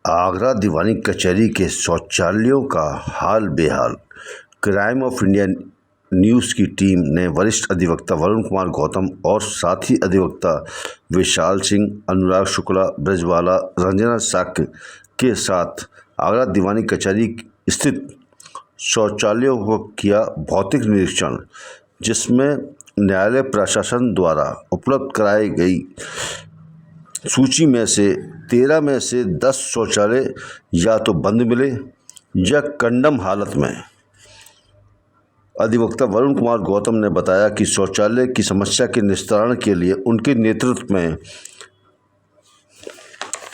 आगरा दीवानी कचहरी के शौचालयों का हाल बेहाल। क्राइम ऑफ इंडिया न्यूज़ की टीम ने वरिष्ठ अधिवक्ता वरुण कुमार गौतम और साथी अधिवक्ता विशाल सिंह, अनुराग शुक्ला, ब्रजबाला, रंजना साक्य के साथ आगरा दीवानी कचहरी स्थित शौचालयों को किया भौतिक निरीक्षण, जिसमें न्यायालय प्रशासन द्वारा उपलब्ध कराई गई सूची में से 13 में से 10 शौचालय या तो बंद मिले या कंडम हालत में। अधिवक्ता वरुण कुमार गौतम ने बताया कि शौचालय की समस्या के निस्तारण के लिए उनके नेतृत्व में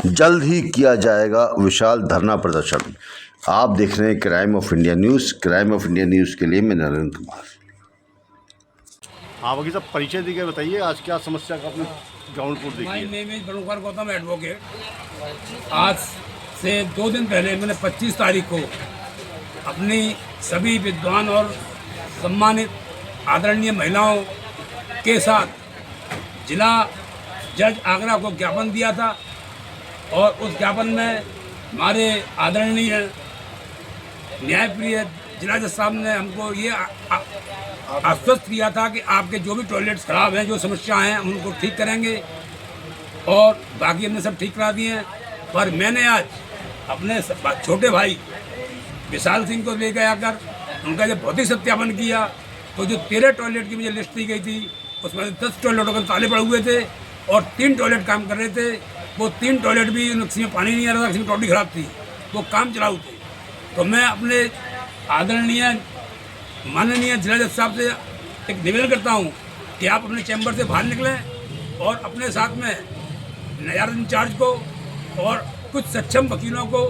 जल्द ही किया जाएगा विशाल धरना प्रदर्शन। आप देख रहे हैं crime of India news. Crime of India news के लिए मैं नरेंद्र कुमार। आप अभी सब परिचय दी गए, बताइए आज क्या समस्या का आपने ग्राउंड रिपोर्ट देखी माय है? Name is Varun Kumar Gautam, advocate. आज से 2 दिन पहले मैंने 25 तारीख को अपनी सभी विद्वान और सम्मानित आदरणीय महिलाओं के साथ जिला जज आगरा को ज्ञापन दिया था और उस ज्ञापन में हमारे आदरणीय न्यायप्रिय जिला जज साहब ने हमको ये आश्वस्त किया था कि आपके जो भी टॉयलेट्स खराब हैं, जो समस्याएं हैं, उनको ठीक करेंगे और बाकी हमने सब ठीक करा दिए हैं। पर मैंने आज अपने छोटे भाई विशाल सिंह को ले गया कर उनका जब भौतिक सत्यापन किया तो जो 13 टॉयलेट की मुझे लिस्ट दी गई थी उसमें 10 टॉयलेटों के ताले पड़े हुए थे और 3 टॉयलेट काम कर रहे थे। वो 3 टॉयलेट भी किसी में पानी नहीं आ रहा था, किसी में टोटी खराब थी, वो काम चलाऊ थे। तो मैं अपने आदरणीय माननीय जिला जज साहब से एक निवेदन करता हूं कि आप अपने चैम्बर से बाहर निकलें और अपने साथ में नजारत इंचार्ज को और कुछ सक्षम वकीलों को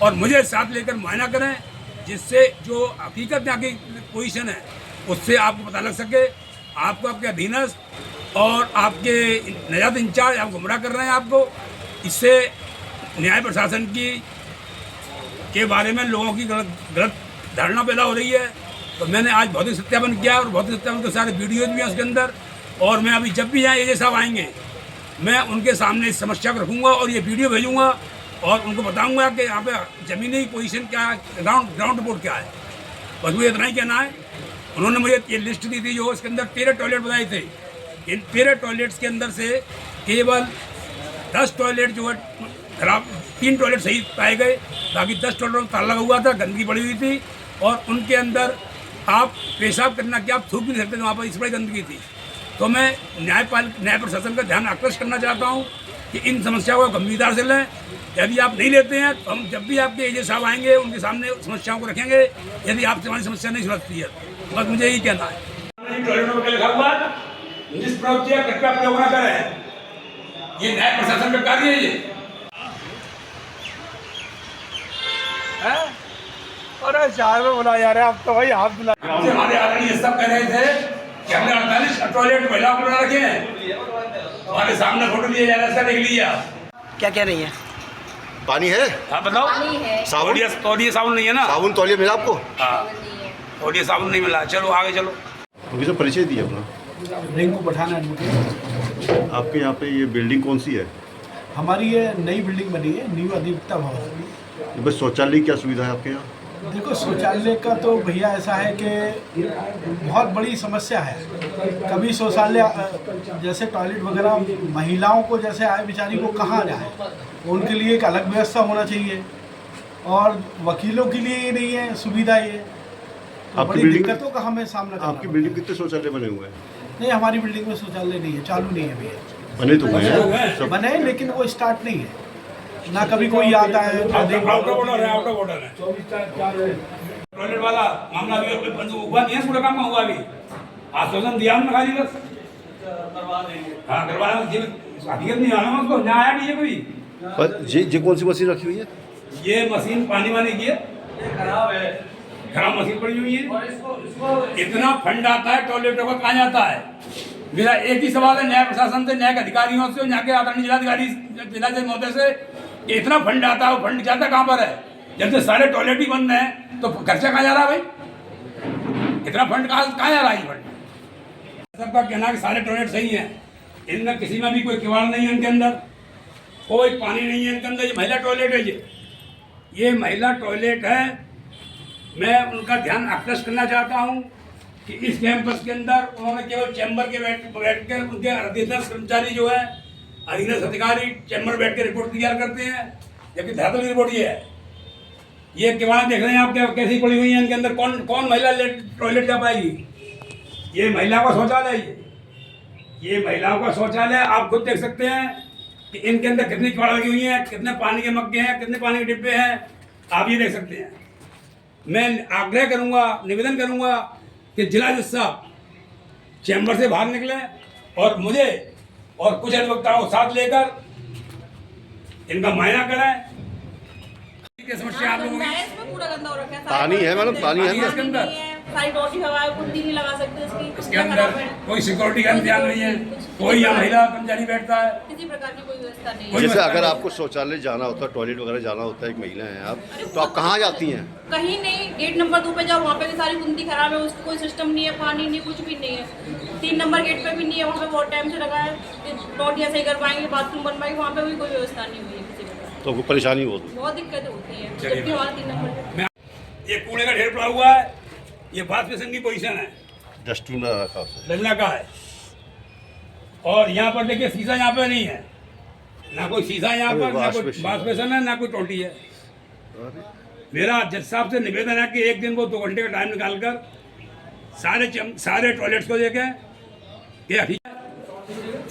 और मुझे साथ लेकर मुआयना करें, जिससे जो हकीकत यहाँ की पोजीशन है उससे आपको पता लग सके। आपको आपके अधीनस्थ और आपके नजारत इंचार्ज आप गुमराह कर रहे हैं आपको। इससे न्याय प्रशासन की के बारे में लोगों की गलत धारणा पैदा हो रही है। तो मैंने आज भौतिक सत्यापन किया और भौतिक सत्यापन के सारे वीडियोज भी हैं उसके अंदर। और मैं अभी जब भी यहाँ एजे साहब आएंगे मैं उनके सामने इस समस्या को रखूँगा और ये वीडियो भेजूँगा और उनको बताऊँगा कि यहाँ पे ज़मीनी पोजीशन क्या है, ग्राउंड रिपोर्ट क्या है। बस मुझे इतना ही कहना है। उन्होंने मुझे ये लिस्ट दी थी जो इसके अंदर 13 टॉयलेट बताए थे। इन 13 टॉयलेट्स के अंदर से केवल 10 टॉयलेट जो है खराब, 3 टॉयलेट सही पाए गए, बाकी 10 टॉयलेट में ताला लगा हुआ था, गंदगी पड़ी हुई थी और उनके अंदर आप पेशाब करना क्या, आप थूक भी नहीं सकते थे, वहाँ पर इस बड़ी गंदगी थी। तो मैं न्याय प्रशासन का ध्यान आकर्षित करना चाहता हूँ कि इन समस्याओं को गंभीरता से लें। यदि आप नहीं लेते हैं तो हम जब भी आपके एजे साहब आएंगे उनके सामने समस्याओं को रखेंगे, यदि आपसे हमारी समस्या नहीं सुलझती है। बस मुझे यही कहना है। ये न्याय प्रशासन का कार्य है। ये अरे चार में बुला जा रहे हैं आप तो भाई, हाथ बुला। हमारे आदरणीय सब कह रहे थे कि हमने 48 टॉयलेट महिलाओं को बना रखे हैं। हमारे सामने फोटो लिया जा रहा है, सर देख लीजिए आप। क्या कह रही है? पानी है? हाँ बताओ। साबुन? तौलिया साबुन नहीं है ना? साबुन तौलिया मिला आपको? हाँ, तौलिया साबुन नहीं मिला। चलो आगे चलो। अभी सब परिचय दिए अपना। रिंकू पठान एडवोकेट। आपके यहाँ पे ये बिल्डिंग कौन सी है? हमारी ये नई बिल्डिंग बनी है, न्यू अधिवक्ता भवन। बस शौचालय की क्या सुविधा है आपके यहाँ? देखो शौचालय का तो भैया ऐसा है कि बहुत बड़ी समस्या है। कभी शौचालय जैसे टॉयलेट वगैरह महिलाओं को जैसे आए बेचारी को कहाँ जाए, उनके लिए एक अलग व्यवस्था होना चाहिए और वकीलों के लिए ये नहीं है सुविधा। ये तो आपकी बड़ी बिल्डिंग दिक्कतों का हमें सामना करना आपकी बिल्डिंग कितने शौचालय बने हुए हैं? नहीं, हमारी बिल्डिंग में शौचालय नहीं है, चालू नहीं है भैया। बने तो हुए हैं सब। बने हैं लेकिन वो स्टार्ट नहीं है ना। कभी कोई आता है आउट ऑफ ऑर्डर है। टॉयलेट वाला मामला भी बंद हुआ नहीं है, पूरा काम हुआ भी। आश्वासन दिया हमने खाली बस करवा देंगे। हाँ करवा देंगे, हकीकत नहीं आना उसको, ना आया नहीं है कोई। पर ये कौन सी मशीन रखी हुई है? ये मशीन पानी वाली की है, खराब है, खराब मशीन पड़ी हुई है। इतना फंड आता है टॉयलेटों का, कहाँ जाता है? मेरा एक ही सवाल है न्याय प्रशासन से, न्याय के अधिकारियों से, यहाँ के आदरणीय जिलाधिकारी जिला जज महोदय से, कि इतना फंड आता है, वो फंड जाता कहाँ पर है? जब से सारे टॉयलेट ही बंद हैं तो खर्चा कहाँ जा रहा है भाई? इतना फंड कहाँ जा रहा है? फंड सबका कहना है कि सारे टॉयलेट सही हैं, इनमें किसी में भी कोई किवाड़ नहीं है इनके अंदर। कोई पानी नहीं है इनके अंदर। ये महिला टॉयलेट है, ये महिला टॉयलेट है। मैं उनका ध्यान आकर्षित करना चाहता हूँ कि इस कैंपस के अंदर उन्होंने केवल चैम्बर के बैठ कर उनके अधीनस्थ कर्मचारी जो है, अधीनस्थ अधिकारी चैम्बर बैठ के रिपोर्ट तैयार करते हैं, जबकि धरातल की रिपोर्ट ये है। ये किवाड़ देख रहे हैं आप क्या कैसी पड़ी हुई है इनके अंदर। कौन महिला टॉयलेट जा पाएगी? ये महिलाओं का शौचालय है, ये महिलाओं का शौचालय। आप खुद देख सकते हैं कि इनके अंदर कितनी किवाड़ लगी हुई है, कितने पानी के मग्गे हैं, कितने पानी के डिब्बे हैं, आप ये देख सकते हैं। मैं आग्रह करूंगा, निवेदन करूंगा कि जिला जज साहब चैम्बर से बाहर निकले और मुझे और कुछ अधिवक्ताओं को साथ लेकर इनका मुआयना करें। क्या समस्या आप लोगों की? इसमें पूरा गंदा हो रखा है। पानी है मैडम, पानी है इसके अंदर। सारी टोटी हवा है, कुंडी नहीं लगा सकते इसके अंदर कोई सिक्योरिटी का इंतजाम नहीं है, कोई यहाँ महिला कर्मचारी बैठता है, किसी प्रकार की कोई व्यवस्था नहीं है। जैसे अगर आपको शौचालय जाना होता है, टॉयलेट वगैरह जाना होता है, एक महिला हैं आप, तो आप कहाँ जाती हैं? कहीं नहीं, गेट नंबर 2 पे जाओ, वहाँ पे भी सारी कुंडी खराब है, उसको कोई सिस्टम नहीं है, पानी नहीं, कुछ भी नहीं है। 3 नंबर गेट पे भी नहीं है, वहाँ पे बहुत टाइम से लगा है कि टोटियाँ सही कर पाएंगे, बाथरूम बन पाएंगे, वहाँ पे भी कोई व्यवस्था नहीं हुई है किसी प्रकार। तो आपको परेशानी होती बहुत दिक्कतें होती है, जबकि हमारा 3 नंबर। ये कूड़े का ढेर पड़ा हुआ है, ये वॉश बेसिन की पोजीशन है, डस्टबिन रखा है। लगना का है। और यहाँ पर देखिए शीशा यहाँ पे नहीं है, ना कोई शीशा यहाँ पर, ना कोई वॉश बेसिन है, ना कोई टोटी है। मेरा जज साहब से निवेदन है कि एक दिन को 2 घंटे का टाइम निकालकर सारे टॉयलेट्स को देखें।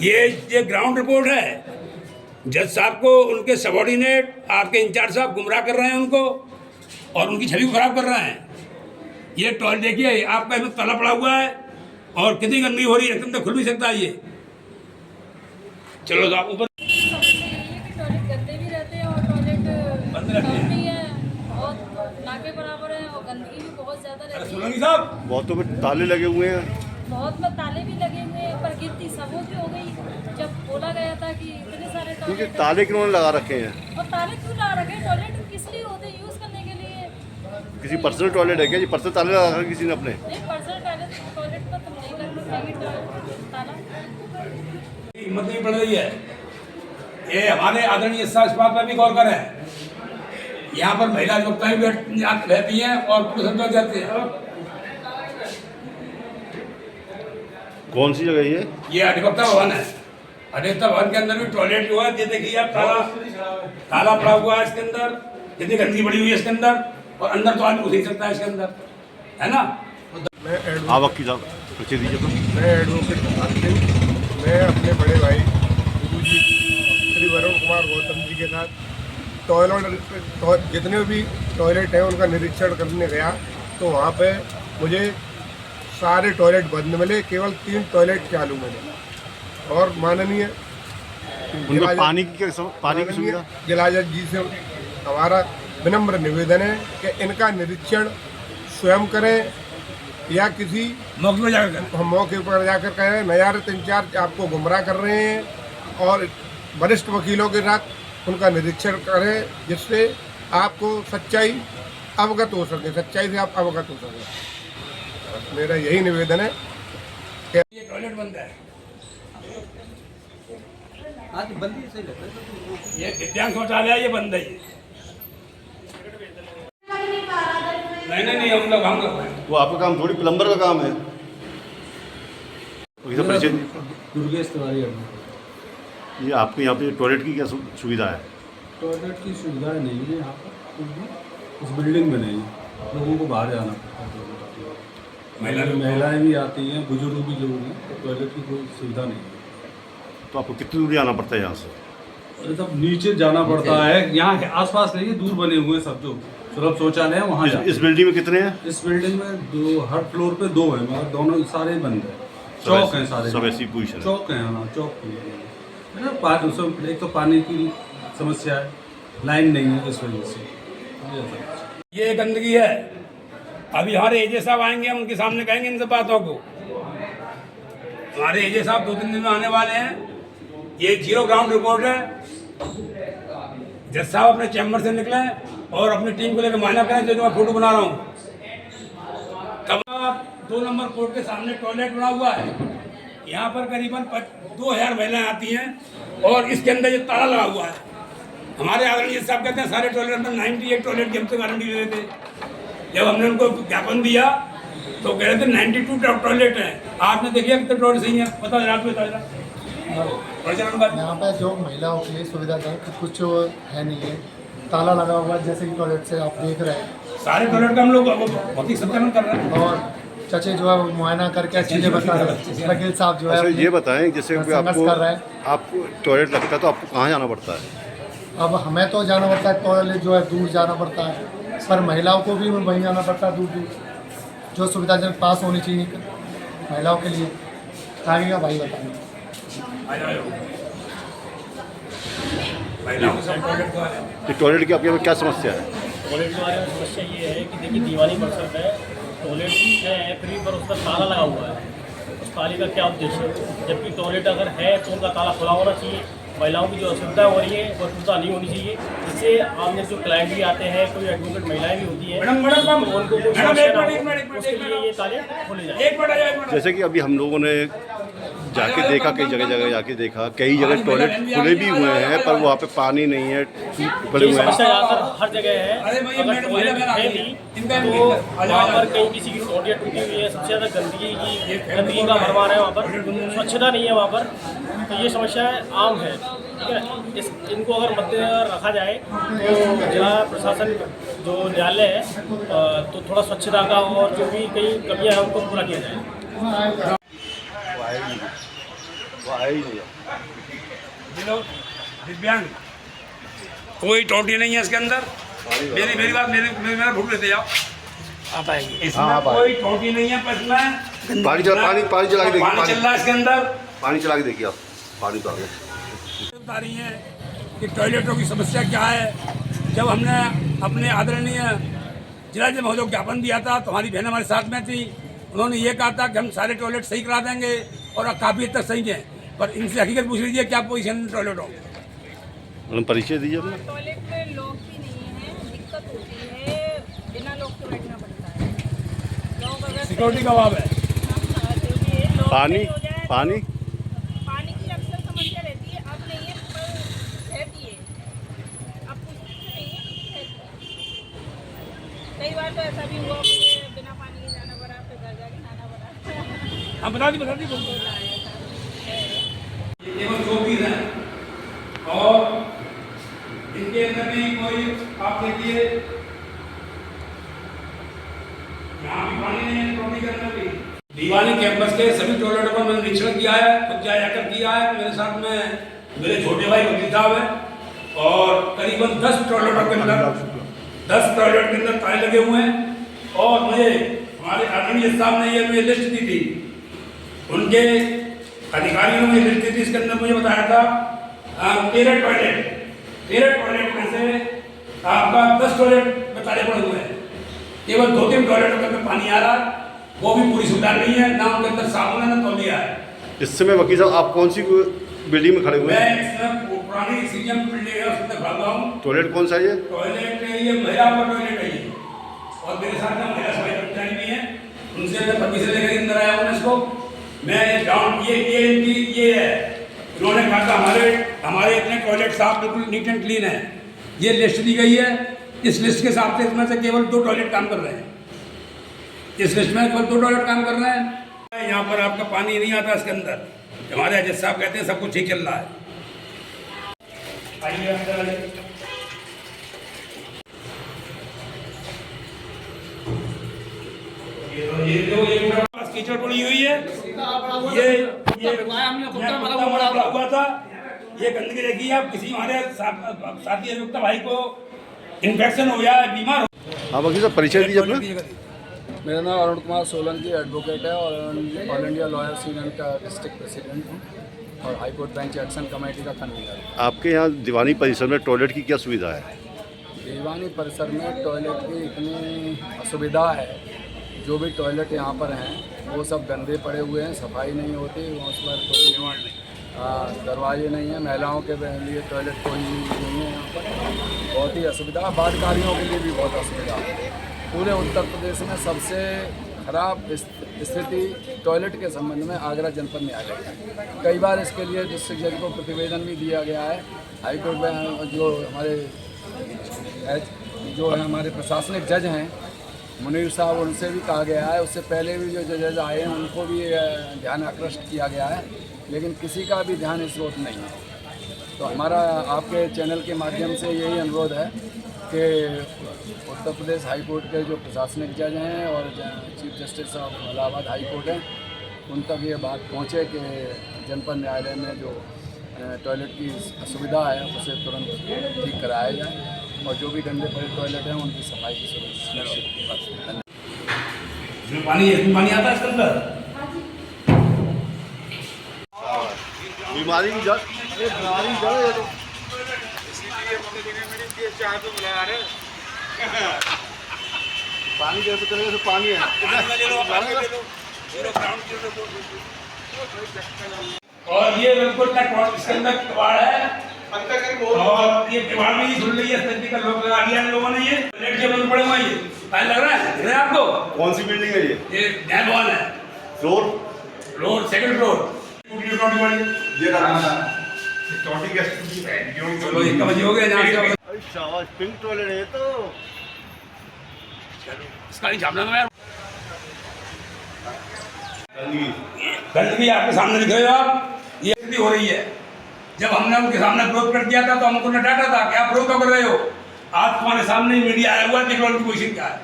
ये ग्राउंड रिपोर्ट है। जज साहब को उनके सबॉर्डिनेट, आपके इंचार्ज साहब गुमराह कर रहे हैं उनको और उनकी छवि को खराब कर रहे हैं। ये टॉयलेट देखिए, आपका इसमें ताला पड़ा हुआ है और कितनी गंदगी हो रही है, एकदम तो खुल भी सकता है ये। चलो साहब ऊपर। टॉयलेट गंदे भी रहते हैं और टॉयलेट बंद रहते हैं। भी है और ना के बराबर है और गंदगी भी बहुत ज़्यादा रहती है। सोलंकी साहब, बहुतों में ताले लगे हुए हैं। बहुत में ताले भी लगे हुए हैं, पर गिनती सबों की हो गई जब बोला गया था कि इतने सारे क्योंकि टॉयलेट ताले क्यों लगा रखे हैं? और ताले क्यों ला रखे? टॉयलेट किस लिए होते हैं? यूज़ करने के लिए। किसी पर्सनल टॉयलेट है क्या जी? पर्सनल ताले लगा रखे किसी ने अपने? नहीं, पर्सनल टॉयलेट पर तुम नहीं कर पाएंगे ताला। हिम्मत नहीं पड़ रही है। ये हमारे आदरणीय साहब इस बात पर भी गौर करें। यहाँ पर महिला अधिवक्ता भी रहती हैं और पुरुष अधिवक्ता जाते हैं। कौन सी जगह ये अधिवक्ता भवन है। अधिवक्ता भवन के अंदर भी टॉयलेट जो है, ये देखिए आप, ताला पड़ा हुआ है इसके अंदर, कितनी गंदगी पड़ी हुई है इसके अंदर, और अंदर तो आदमी घुस नहीं सकता है इसके अंदर, है ना। आप वकील साहब परिचय दीजिए तो। मैं एडवोकेट प्रकाश सिंह, मैं अपने बड़े भाई गुरु जी श्री वरुण कुमार गौतम जी के साथ टॉयलेट जितने भी टॉयलेट हैं उनका निरीक्षण करने गया, तो वहाँ पे मुझे सारे टॉयलेट बंद मिले, केवल 3 टॉयलेट चालू मिले। और माननीय पानी की सुविधा जिला जज जी से हमारा विनम्र निवेदन है कि इनका निरीक्षण स्वयं करें या किसी मौके पर जाकर करें। हम मौके पर जाकर कहें। नयारत इंचार्ज आपको गुमराह कर रहे हैं और वरिष्ठ वकीलों के साथ उनका निरीक्षण करें, जिससे आपको सच्चाई अवगत हो सके, सच्चाई से आप अवगत हो सके। मेरा यही निवेदन है। ये टॉयलेट बंद है, आज बंदी सही लगता है। ये दिव्यांग शौचालय है, ये बंद है। ये नहीं हम लोग वो आपका काम थोड़ी प्लम्बर का काम है। परिचय दुर्गेश तिवारी है। ये आपके यहाँ पे टॉयलेट की क्या सुविधा है? टॉयलेट की सुविधाएं नहीं है यहाँ पर, इस बिल्डिंग में नहीं, लोगों को बाहर जाना पड़ता है। महिलाएं भी आती हैं, बुजुर्ग भी लोग हैं, तो टॉयलेट की कोई सुविधा नहीं है। तो आपको कितनी दूर आना पड़ता है यहाँ से? अरे तब नीचे जाना पड़ता है, यहाँ आसपास नहीं है, दूर बने हुए हैं सब जो सुलभ शौचालय है वहाँ इस बिल्डिंग में कितने हैं? इस बिल्डिंग में 2, हर फ्लोर पे 2 हैं, मगर दोनों सारे बंद है। चौक हैं सारे, सब ऐसी पोजीशन है। चौक हैं, हाँ चौक है। एक तो पानी की समस्या है, लाइन नहीं है, इस वजह से ये गंदगी है। अभी हमारे एजे साहब आएंगे, हम उनके सामने कहेंगे इन सब बातों को। हमारे एजे साहब 2-3 दिन में आने वाले हैं। ये 0 ग्राउंड रिपोर्ट है। जज साहब अपने चैम्बर से निकले और अपनी टीम को लेकर मायना करें, जो मैं फोटो बना रहा हूँ। कब 2 नंबर कोर्ट के सामने टॉयलेट बना हुआ है यहाँ पर करीबन 2000 महिलाएं आती हैं और इसके अंदर ये ताला लगा हुआ है। हमारे आदरणीय साहब कहते हैं सारे टॉयलेट में 98 टॉयलेट की हमसे गारंटी दे देते। जब हमने उनको ज्ञापन दिया तो कह रहे थे 92 टॉयलेट हैं। आपने देखिए कितने टॉयलेट सही हैं, पता है आपको? यहाँ पे जो महिलाओं के लिए सुविधाजनक कुछ है नहीं है, ताला लगा हुआ है जैसे कि टॉयलेट से आप देख रहे हैं। सारे टॉयलेट का हम लोग भौतिक सत्यापन कर रहे हैं और चचे जो है वो मुआयना करके चीज़ें बता रहे हैं। वकील साहब जो है अच्छा ये बताएं, जैसे कि संघर्ष कर रहे हैं। आपको टॉयलेट लगता है तो आपको कहाँ जाना पड़ता है? अब हमें तो जाना पड़ता है टॉयलेट जो है दूर जाना पड़ता है, पर महिलाओं को भी वहीं जाना पड़ता है दूर दूर। जो सुविधाजनक पास होनी चाहिए महिलाओं के लिए। आगे का भाई बताएंगे। तो टॉयलेट की आपके यहाँ क्या समस्या है? टॉयलेट के बारे में समस्या ये है कि देखिए दीवानी परिसर है, टॉयलेट है फ्री पर उसका ताला लगा हुआ है। उस ताले का क्या उद्देश्य है? जबकि टॉयलेट अगर है तो उनका ताला खुला होना चाहिए। महिलाओं की जो असुविधा हो रही है वो असुविधा नहीं होनी चाहिए, जिससे आमने जो क्लाइंट भी आते हैं, कोई एडवोकेट महिलाएं भी होती हैं तो उनको कोई समस्या ना हो, उसके लिए ये ताले खोले जाए। जैसे कि अभी हम लोगों ने जाके देखा, कई जगह जाके देखा, कई जगह टॉयलेट खुले भी हुए हैं पर वहाँ पे पानी नहीं है, पड़े हुए हैं। समस्या ज़्यादातर हर जगह है। अगर टॉयलेट है नहीं तो वहाँ पर कहीं किसी की टोटियाँ टूटी हुई है, सबसे ज़्यादा गंदगी का भरमार है, वहाँ पर स्वच्छता नहीं है वहाँ पर। तो ये समस्या आम है, ठीक है। इनको अगर मद्देनजर रखा जाए तो जिला प्रशासन जो न्यायालय है तो थोड़ा स्वच्छता का और जो भी कई कमियाँ हैं उनको पूरा किया जाए। दिव्यांग कोई टोटी नहीं है इसके अंदर। मेरी बात मेरा भूल लेते जाओ, आप आएंगे। इसमें कोई टोटी नहीं है, पर इसमें पानी चला के देखिए, पानी चल रहा है इसके अंदर। पानी चला के देखिए आप, पानी तो आ गया। बता रही हैं कि टॉयलेटों की समस्या क्या है। जब हमने अपने आदरणीय जिला जज महोदय को ज्ञापन दिया था तो हमारी बहन हमारे साथ में थी। उन्होंने ये कहा था कि हम सारे टॉयलेट सही करा देंगे और काफ़ी हद तक सही हैं, पर इनसे हकीकत पूछ लीजिए क्या पोजीशन टॉयलेटों। परिचय दीजिए अपना। टॉयलेट में लॉक भी नहीं है, दिक्कत होती है, बिना लॉक के बैठना पड़ता है। लॉक अगर सिक्योरिटी का अभाव है। पानी पानी पानी की अक्सर समस्या रहती है, अब नहीं है पर रहती है। अब कुछ दिन से नहीं है, कई बार तो ऐसा भी हुआ मुझे बिना पानी के जाना पड़ा, फिर घर जाके खाना पड़ा। हम बता दी केवल 24 हैं और इनके अंदर भी कोई आप देखिए यहाँ भी पानी नहीं है टोटी के अंदर भी। दीवानी कैंपस के सभी टॉयलेटों पर मैंने निरीक्षण किया है, खुद जाकर किया है। मेरे साथ में मेरे छोटे भाई वकील साहब हैं और करीबन 10 टॉयलेटों के अंदर ताले लगे हुए हैं। और मुझे हमारे आदरणीय साहब ने ये मुझे लिस्ट दी थी, उनके अधिकारियों ने मुझे लिस्ट दी थी। इसके अंदर मुझे बताया था 13 टॉयलेट में से आपका 10 टॉयलेट में ताले पड़े हुए हैं। केवल 2-3 टॉयलेटों के अंदर पानी आ रहा है, वो भी पूरी सुविधा नहीं है, ना उनके अंदर साबुन है ना तौलिया है। इस समय वकील साहब आप कौन सी बिल्डिंग में खड़े हुए हैं? मैं इसमें पुरानी सीएम बिल्डिंग है उसमें खड़ा हुआ हूँ। टॉयलेट कौन सा है ये? टॉयलेट ये महिला का टॉयलेट है ये, और मेरे साथ में महिला सफाई कर्मचारी भी हैं, उनसे मैं परमिशन लेकर अंदर आया हूँ। इसको मैं डाउन ये है, उन्होंने कहा था हमारे इतने टॉयलेट साफ बिल्कुल नीट एंड क्लीन है। ये लिस्ट दी गई है, इस लिस्ट के हिसाब से इसमें से केवल 2 टॉयलेट काम कर रहे हैं। इस लिस्ट में केवल 2 टॉयलेट काम कर रहे हैं। यहाँ पर आपका पानी नहीं आता इसके अंदर। हमारे जज साहब कहते हैं सब कुछ ठीक चल रहा है। आइए अंदर आइए। ये जो एक पास कीचड़ पड़ी हुई है, ये हमने हुआ था, ये गंदगी रखी है। आप किसी हमारे साथी अभियुक्त भाई को इन्फेक्शन हो गया, बीमार हो। हाँ वकील साहब परिचय दीजिए अपना। मेरा नाम अरुण कुमार सोलंकी एडवोकेट है और ऑल इंडिया लॉयर्स यूनियन का डिस्ट्रिक्ट प्रेसिडेंट हूँ और high court bench action committee का कन्वीनर। आपके यहाँ दीवानी परिसर में टॉयलेट की क्या सुविधा है? दीवानी परिसर में टॉयलेट की इतनी असुविधा है, जो भी टॉयलेट यहाँ पर हैं वो सब गंदे पड़े हुए हैं, सफाई नहीं होती, उस पर कोई निवारण नहीं, दरवाजे नहीं है, महिलाओं के लिए टॉयलेट कोई नहीं है यहाँ पर। बहुत ही असुविधा, बाढ़कारियों के लिए भी बहुत असुविधा है। पूरे उत्तर प्रदेश में सबसे खराब स्थिति टॉयलेट के संबंध में आगरा जनपद न्यायालय है। कई बार इसके लिए डिस्ट्रिक्ट जज को प्रतिवेदन भी दिया गया है। हाईकोर्ट में जो हमारे प्रशासनिक जज हैं मुनीर साहब, उनसे भी कहा गया है। उससे पहले भी जो जज आए हैं उनको भी ध्यान आकृष्ट किया गया है, लेकिन किसी का भी ध्यान इस वक्त नहीं है। तो हमारा आपके चैनल के माध्यम से यही अनुरोध है कि उत्तर प्रदेश हाई कोर्ट के जो प्रशासनिक जज हैं और chief justice of Allahabad high court हैं, उन तक ये बात पहुँचे कि जनपद न्यायालय में जो टॉयलेट की असुविधा है उसे तुरंत ठीक कराया जाए और जो भी गंदे पड़े टॉयलेट हैं उनकी सफाई की सुनिश्चित। पानी आता है इसके अंदर, बीमारी जड़ पानी जैसे चलेगा तो पानी है। और ये बिल्कुल इसके अंदर किवाड़ है और ये किवाड़ में ही सुन रही है सभी का लोग लगा दिया लोगों ने। ये प्लेट के बंद पड़े हुए ये टाइल लग रहा है आपको। कौन सी बिल्डिंग है ये नया भवन है। Floor second floor. ये चलो 1 बजे हो गया यहाँ से। शाबाश, पिंक टॉयलेट है तो इसका नहीं छापना यार। गंदगी आपके सामने दिख रहे हो आप, ये स्थिति हो रही है। जब हमने उनके सामने विरोध कर दिया था तो हमको ने डांटा था कि आप विरोध कर रहे हो। आज तुम्हारे सामने मीडिया आया हुआ है, देख लो उनकी पोजीशन क्या है।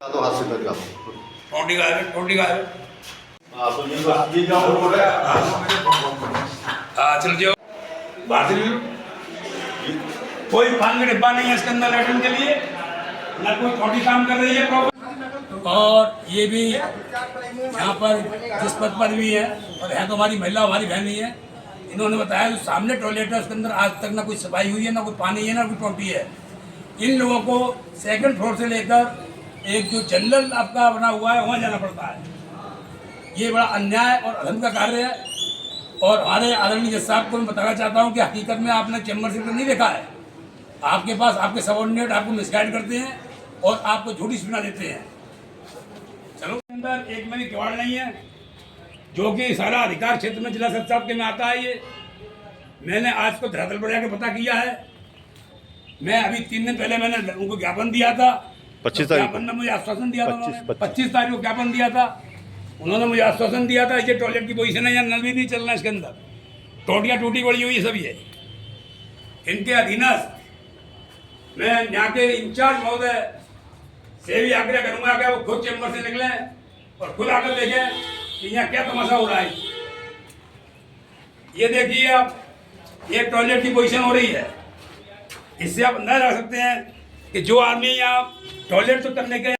तो हाथ से कर टोटी का है। चल जाओ बाहर से। कोई पानी का डिब्बा नहीं है इसके अंदर लैट्रिन के लिए, ना कोई टोटी काम कर रही है प्रॉपर। और ये भी यहाँ पर जिस पद पर भी है और है तो हमारी महिला हमारी बहन ही है, इन्होंने बताया जो सामने टॉयलेट है उसके अंदर आज तक ना कोई सफाई हुई है, ना कोई पानी है, ना कोई टोटी है। इन लोगों को सेकंड फ्लोर से लेकर एक जो जनरल आपका बना हुआ है वहाँ जाना पड़ता है। ये बड़ा अन्याय और अधर्म का कार्य है। और हमारे आदरणीय जज साहब को मैं बताना चाहता हूँ कि हकीकत में आपने चैम्बर सीटर नहीं देखा है। आपके पास आपके सबॉर्डिनेट आपको मिसगाइड करते हैं और आपको झूठी सूचना देते हैं। चलो अंदर एक में भी किवाड़ नहीं है, जो कि सारा अधिकार क्षेत्र में जिला सचिव के में आता है। ये मैंने आज को धरातल पर जाकर पता किया है। मैं अभी 3 दिन पहले मैंने उनको ज्ञापन दिया था। 25 तारीख ज्ञापन में मुझे आश्वासन दिया था। 25 तारीख को ज्ञापन दिया था। उन्होंने मुझे आश्वासन दिया था ये टॉयलेट की पोजीशन है, यहाँ नल भी नहीं चलना इसके अंदर, टोटियाँ टूटी पड़ी हुई है सब। ये इनके अधीनस्थ मैं यहाँ के इंचार्ज महोदय से भी आग्रह करूँगा कि वो खुद चैम्बर से निकलें और खुद आकर देखें कि यहाँ क्या तमाशा हो रहा है। ये देखिए आप, ये टॉयलेट की पोजीशन हो रही है। इससे आप अंदाजा लगा सकते हैं कि जो आदमी यहाँ टॉयलेट तो करने के